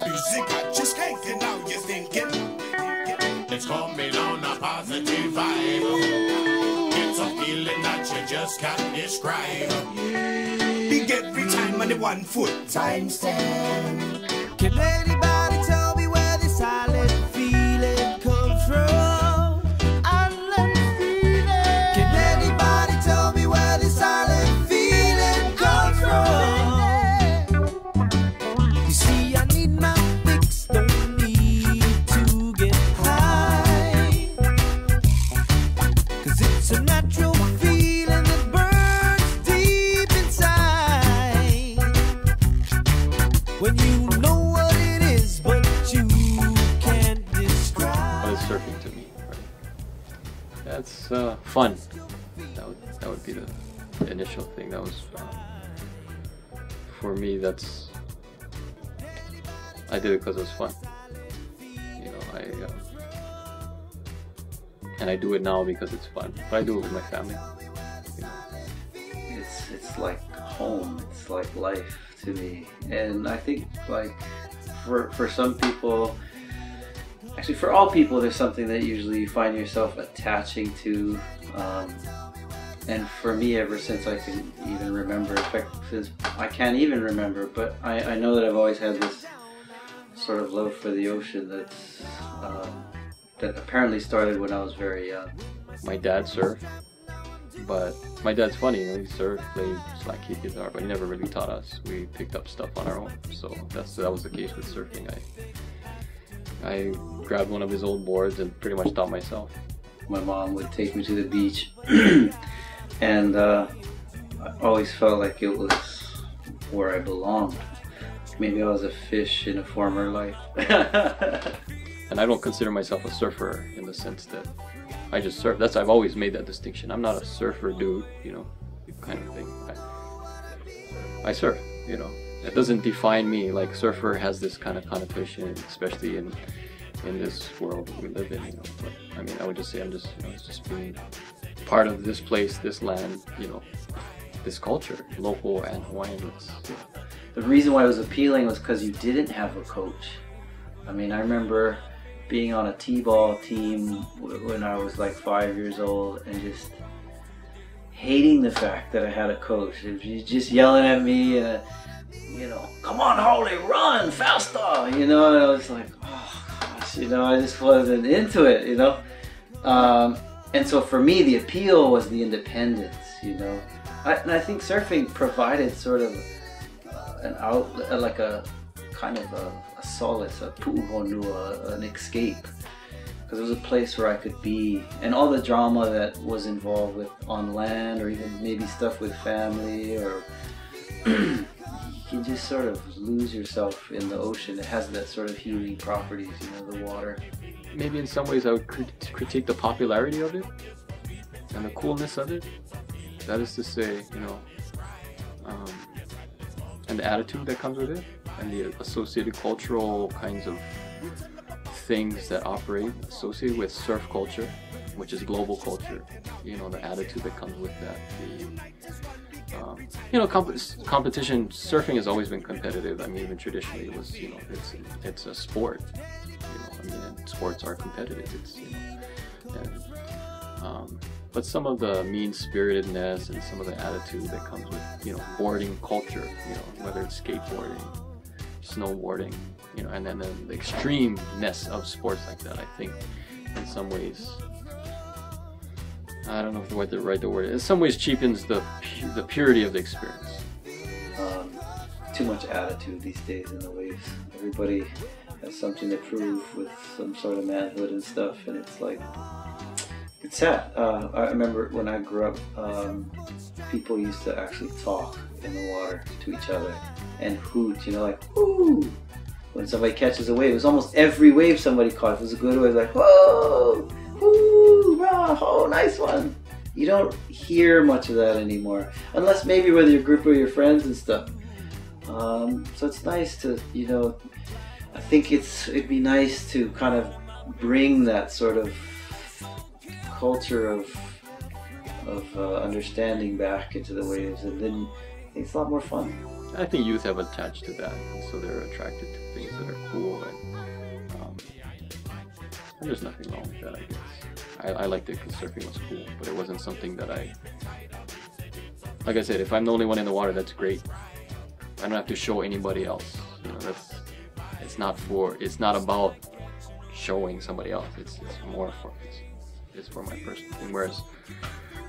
Music got you skanking, now you're thinking. It's coming on a positive vibe. It's a feeling that you just can't describe. Big every time on the 1 foot times 10. Can anybody tell me where this silent feeling comes from? Island feeling. Can anybody tell me where this silent feeling comes from? You see, I need my fix, don't need to get high. 'Cause it's a natural feeling that burns deep inside. When you know what it is, but you can't describe. What is surfing to me? Right? That's fun. That would be the initial thing. That was for me. I did it because it was fun. You know, and I do it now because it's fun. But I do it with my family. You know. It's like home. It's like life to me. And I think like for some people, actually for all people, there's something that usually you find yourself attaching to. And for me, ever since I can even remember, in fact, since I can't even remember, but I know that I've always had this sort of love for the ocean that apparently started when I was very young. My dad surfed, but my dad's funny. You know, he surfed, played slack key guitar, but he never really taught us. We picked up stuff on our own. So that was the case with surfing. I grabbed one of his old boards and pretty much taught myself. My mom would take me to the beach, and I always felt like it was where I belonged. Maybe I was a fish in a former life. And I don't consider myself a surfer in the sense that I just surf. I've always made that distinction. I'm not a surfer dude, you know, kind of thing. I surf, you know. It doesn't define me. Like surfer has this kind of connotation, especially in this world we live in, you know. But I mean, I would just say I'm just, you know, it's just being part of this place, this land, you know, this culture, local and Hawaiian. The reason why it was appealing was because you didn't have a coach. I mean, I remember being on a t-ball team when I was like 5 years old and just hating the fact that I had a coach. He was just yelling at me, you know, come on, Holly, run faster, you know, and I was like, oh gosh, you know, I just wasn't into it, you know. And so for me, the appeal was the independence, you know. And I think surfing provided sort of an outlet, like a kind of a solace, a pu'uhonua, an escape, because it was a place where I could be, and all the drama that was involved with on land, or even maybe stuff with family, or you can just sort of lose yourself in the ocean. It has that sort of healing properties, you know, the water. Maybe in some ways I would critique the popularity of it and the coolness of it. That is to say, you know, and the attitude that comes with it, and the associated cultural kinds of things that operate associated with surf culture, which is global culture. You know, the attitude that comes with that. You know, competition. Surfing has always been competitive. I mean, even traditionally, it was. You know, it's a sport. You know, I mean, and sports are competitive. It's, you know, and but some of the mean-spiritedness and some of the attitude that comes with, you know, boarding culture, you know, whether it's skateboarding, snowboarding, you know, and then the extremeness of sports like that, I think, in some ways, I don't know what the right word is, in some ways cheapens the purity of the experience. Too much attitude these days in the waves. Everybody has something to prove with some sort of manhood and stuff, and it's like, it's sad. I remember when I grew up, people used to actually talk in the water to each other and hoot, you know, like, whoo! When somebody catches a wave, it was almost every wave somebody caught. If it was a good wave, like, whoa! Whoo! Rah! Oh, nice one! You don't hear much of that anymore, unless maybe with your group or your friends and stuff. So it's nice to, you know, I think it'd be nice to kind of bring that sort of culture of understanding back into the waves, and then it's a lot more fun. I think youth have attached to that, and so they're attracted to things that are cool, and there's nothing wrong with that, I guess. I liked it because surfing was cool, but it wasn't something that like I said, if I'm the only one in the water, that's great. I don't have to show anybody else. You know, it's not about showing somebody else. It's more for it's for my personal thing. Whereas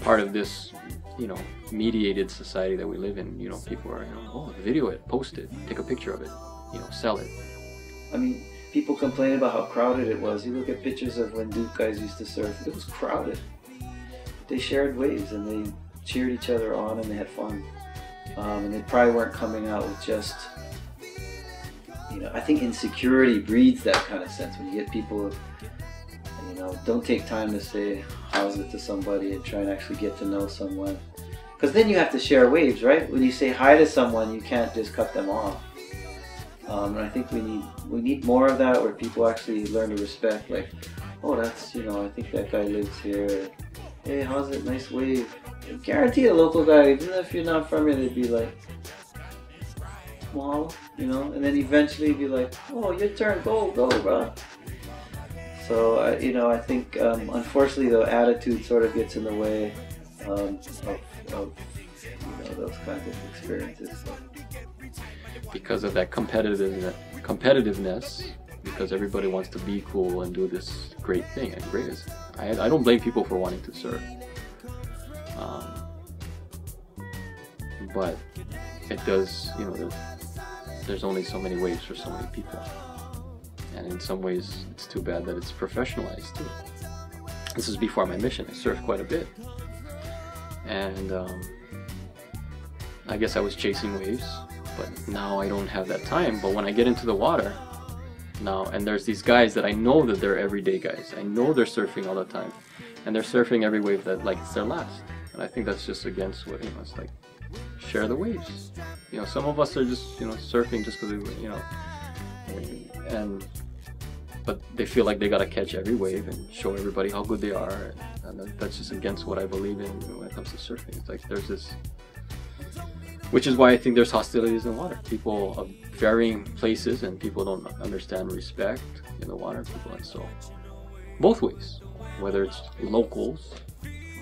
part of this, you know, mediated society that we live in, you know, people are, you know, oh, video it, post it, take a picture of it, you know, sell it. I mean, people complain about how crowded it was. You look at pictures of when Duke guys used to surf, it was crowded. They shared waves and they cheered each other on and they had fun. And they probably weren't coming out with just, you know, I think insecurity breeds that kind of sense when you get people, you know, don't take time to say how's it to somebody and try and actually get to know someone. Because then you have to share waves, right? When you say hi to someone, you can't just cut them off. And I think we need more of that where people actually learn to respect, like, oh, that's, you know, I think that guy lives here. Hey, how's it? Nice wave. I guarantee a local guy, even if you're not from here, they'd be like, wow, you know, and then eventually be like, oh, your turn, go, bro. So, you know, I think, unfortunately, the attitude sort of gets in the way of you know, those kinds of experiences. So. Because of that competitiveness, because everybody wants to be cool and do this great thing, and great is, I don't blame people for wanting to surf. But it does, you know, there's only so many waves for so many people. And in some ways, it's too bad that it's professionalized too. This is before my mission. I surfed quite a bit. And I guess I was chasing waves, but now I don't have that time. But when I get into the water now, and there's these guys that I know that they're everyday guys. I know they're surfing all the time. And they're surfing every wave that, like, it's their last. And I think that's just against what, you know, it's like, share the waves. You know, some of us are just, you know, surfing just because we, you know, but they feel like they gotta catch every wave and show everybody how good they are, and that's just against what I believe in when it comes to surfing. It's like there's this, which is why I think there's hostilities in the water. People of varying places, and people don't understand respect in the water. People, and so both ways, whether it's locals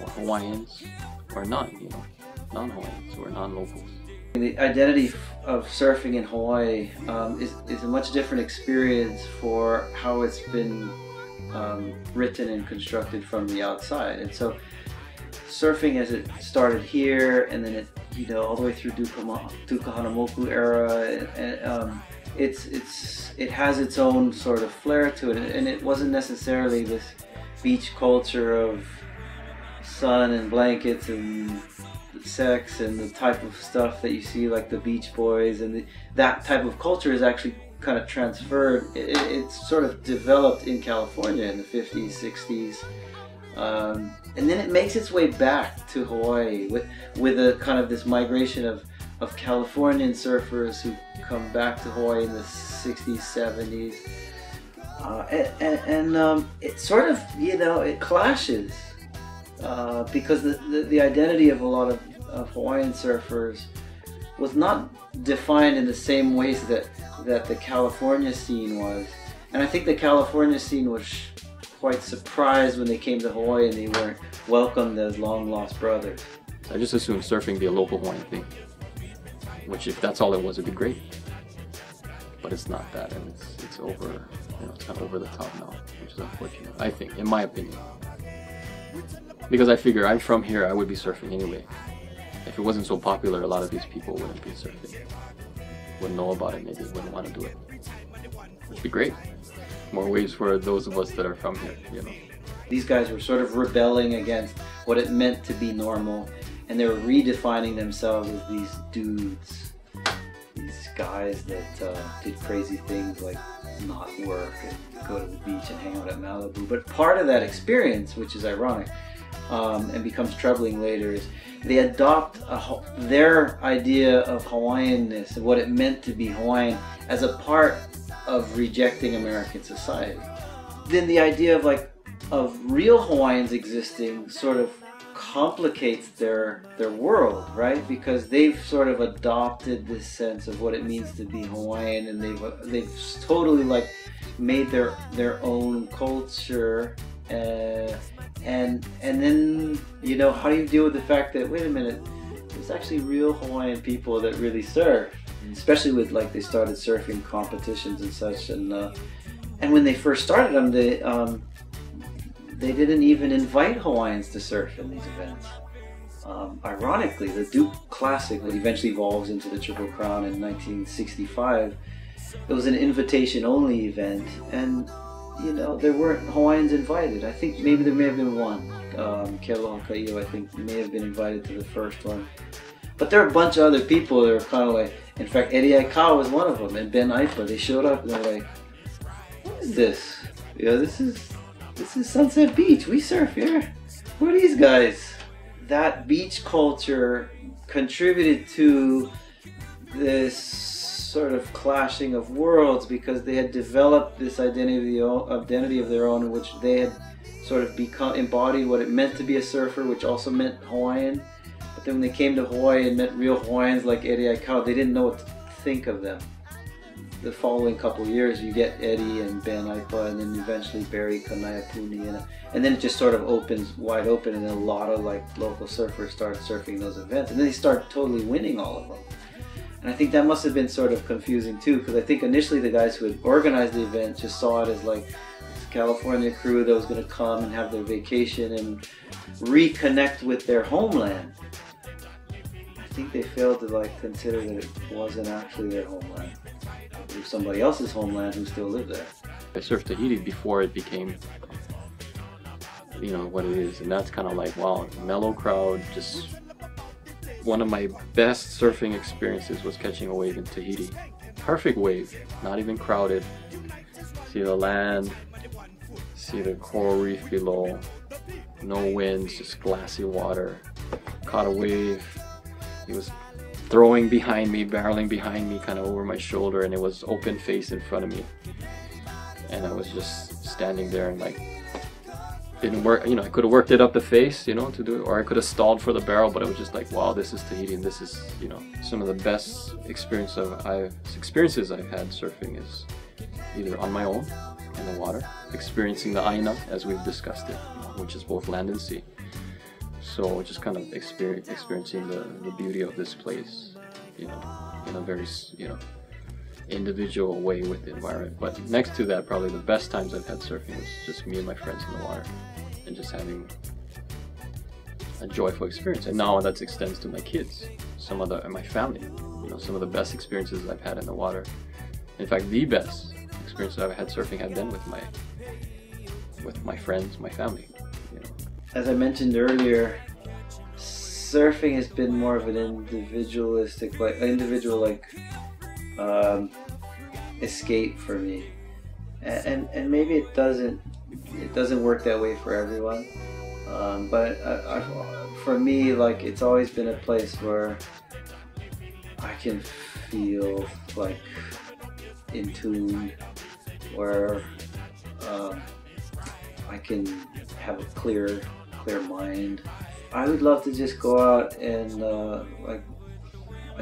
or Hawaiians or non, you know, non-Hawaiians or non-locals. The identity of surfing in Hawaii is a much different experience for how it's been written and constructed from the outside. And so surfing, as it started here and then it, you know, all the way through Duke-Hanamoku era, and it has its own sort of flair to it, and it wasn't necessarily this beach culture of sun and blankets and sex and the type of stuff that you see, like the Beach Boys, and that type of culture is actually kind of transferred. It's sort of developed in California in the 50s, 60s, and then it makes its way back to Hawaii with a kind of this migration of Californian surfers who come back to Hawaii in the 60s, 70s, and it sort of, you know, it clashes. Because the identity of a lot of Hawaiian surfers was not defined in the same ways that the California scene was. And I think the California scene was quite surprised when they came to Hawaii and they weren't welcomed as long-lost brothers. I just assumed surfing be a local Hawaiian thing, which if that's all it was, it'd be great. But it's not that, and it's over, you know, it's kind of over the top now, which is unfortunate, I think, in my opinion. Because I figure I'm from here, I would be surfing anyway. If it wasn't so popular, a lot of these people wouldn't be surfing. Wouldn't know about it, maybe wouldn't want to do it. Which would be great. More waves for those of us that are from here, you know. These guys were sort of rebelling against what it meant to be normal, and they were redefining themselves as these dudes. These guys that did crazy things like not work and go to the beach and hang out at Malibu. But part of that experience, which is ironic, and becomes troubling later, is they adopt their idea of Hawaiianness and what it meant to be Hawaiian as a part of rejecting American society. Then the idea of real Hawaiians existing sort of complicates their world, right? Because they've sort of adopted this sense of what it means to be Hawaiian, and they've totally like made their own culture, and then, you know, how do you deal with the fact that, wait a minute, there's actually real Hawaiian people that really surf, especially with like they started surfing competitions and such, and when they first started them, they didn't even invite Hawaiians to surf in these events. Ironically, the Duke Classic, that eventually evolves into the Triple Crown in 1965, it was an invitation-only event, and you know, there weren't Hawaiians invited. I think maybe there may have been one. Kealoha Kai'o, I think, may have been invited to the first one. But there are a bunch of other people that are kind of like, in fact, Eddie Aikau was one of them, and Ben Aipa. They showed up and they're like, what is this? You know, this is Sunset Beach. We surf here. Who are these guys? That beach culture contributed to this sort of clashing of worlds, because they had developed this identity of their own, in which they had sort of embodied what it meant to be a surfer, which also meant Hawaiian. But then when they came to Hawaii and met real Hawaiians like Eddie Aikau, they didn't know what to think of them. The following couple of years, you get Eddie and Ben Aipa, and then eventually Barry Kanaiapuni, and then it just sort of opens wide open, and then a lot of like local surfers start surfing those events, and then they start totally winning all of them. And I think that must have been sort of confusing too, because I think initially the guys who had organized the event just saw it as like this California crew that was going to come and have their vacation and reconnect with their homeland. I think they failed to like consider that it wasn't actually their homeland. It was somebody else's homeland who still lived there. I surfed Tahiti before it became, you know, what it is, and that's kind of like, wow, mellow crowd. Just one of my best surfing experiences was catching a wave in Tahiti. Perfect wave, not even crowded. See the land, see the coral reef below, no winds, just glassy water. Caught a wave. He was throwing behind me, barreling behind me, kind of over my shoulder, and it was open face in front of me. And I was just standing there and like, didn't work, you know, I could have worked it up the face, you know, to do it, or I could have stalled for the barrel, but it was just like, wow, this is Tahiti, and this is, you know, some of the best experiences I've had surfing is either on my own in the water, experiencing the aina, as we've discussed it, which is both land and sea. So just kind of experiencing the beauty of this place, you know, in a very, you know, individual way with the environment. But next to that, probably the best times I've had surfing was just me and my friends in the water, and just having a joyful experience. And now that extends to my kids, and my family. You know, some of the best experiences I've had in the water. In fact, the best experiences I've had surfing have been with my friends, my family. You know. As I mentioned earlier, surfing has been more of an individualistic, escape for me, and maybe it doesn't work that way for everyone, but for me, like, it's always been a place where I can feel like in tune, where I can have a clear mind. I would love to just go out and like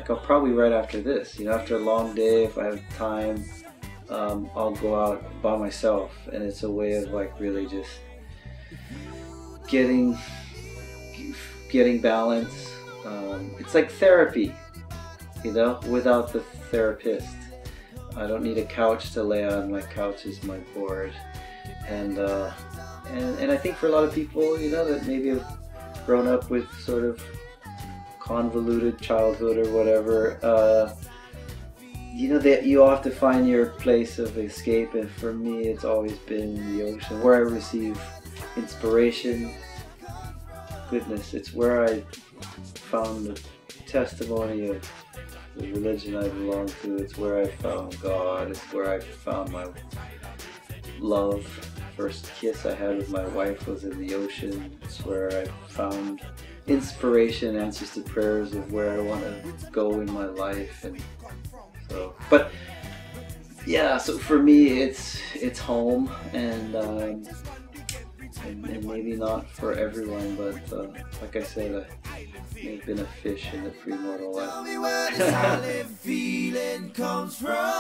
I'll probably right after this, you know, after a long day, if I have time, I'll go out by myself, and it's a way of like really just getting balance. It's like therapy, you know, without the therapist. I don't need a couch to lay on. My couch is my board, and I think for a lot of people, you know, that maybe have grown up with sort of convoluted childhood or whatever, you know, that you have to find your place of escape, and for me it's always been the ocean, where I receive inspiration. Goodness, it's where I found the testimony of the religion I belong to. It's where I found God. It's where I found my love. First kiss I had with my wife was in the ocean. It's where I found inspiration, answers to prayers of where I want to go in my life. And so, but yeah, so for me it's home, and and maybe not for everyone, but like I said, I've been a fish in the premortal life. Tell me where this silent feeling comes from.